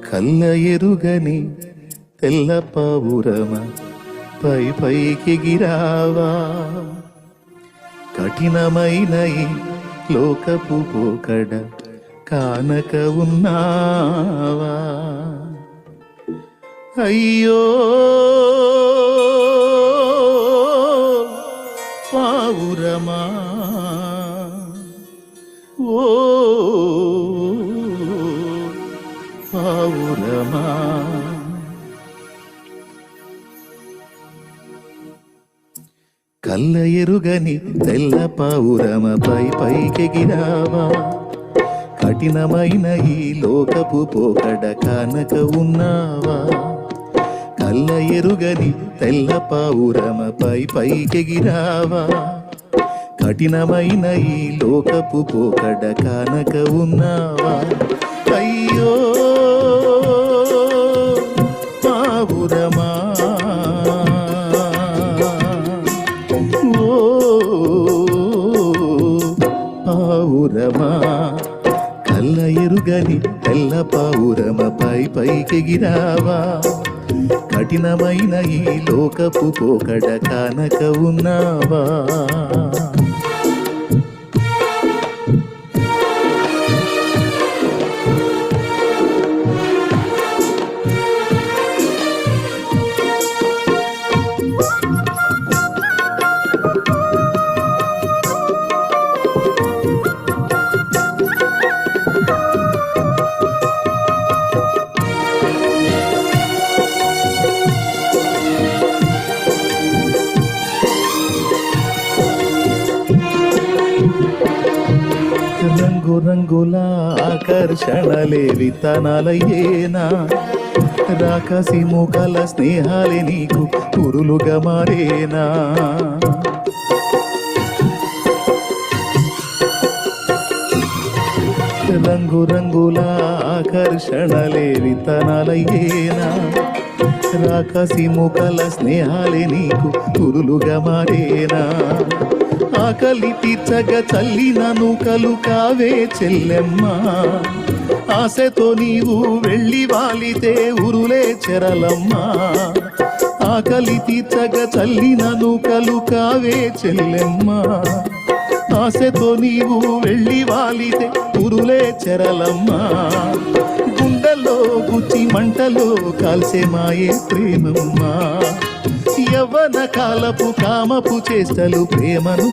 కల్ల ఎరుగని తెల్ల పావురమ పై పైకి గిరావా, కఠినమైన ఈ లోకపు పోకడ కానక ఉన్నావా. అయ్యో పావురమా, ఓ పావురమా. కల్ల ఎరుగని తెల్ల పావురమ పై పైకెగిరావా, కఠినమైన ఈ లోకపు పోకడ కానక ఉన్నావా. కల్ల ఎరుగని తెల్ల పావురమ పై పైకెగిరావా, కఠినమైన ఈ లోకపు పోకడ కానక ఉన్నావా. అయ్యో పావురమా, ఓ పావురమా. కల్ల ఎరుగని తెల్ల పావురమ పై పైకెగిరావా, కఠినమైన ఈ లోకపు పోకడ కానక ఉన్నావా. రంగు రంగుల ఆకర్షణలే విత్తనాలయ్యేనా, రాకసి ముఖల స్నేహాలే నీకు పురులుగా మారేనా. రంగు రంగుల ఆకర్షణలే విత్తనాలయ్యేనా, రాకసి ముఖల స్నేహాలే నీకు పురులుగా మారేనా. ఆకలి తీర్చగా చల్లిన నూకలు కావే చెల్లెమ్మ, ఆశతో నీవు వెళ్ళి వాలితే ఉరులే చెరలమ్మ. ఆకలి తీర్చగా చల్లిన నూకలు కావే చెల్లెమ్మ, ఆశతో నీవు వెళ్ళి వాలితే ఉరులే చెరలమ్మ. గుండెల్లో గుచ్చి మంటలో కాల్సే మాయే ప్రేమమ్మ, యవ్వన కాలపు కామపు చేష్టలు ప్రేమను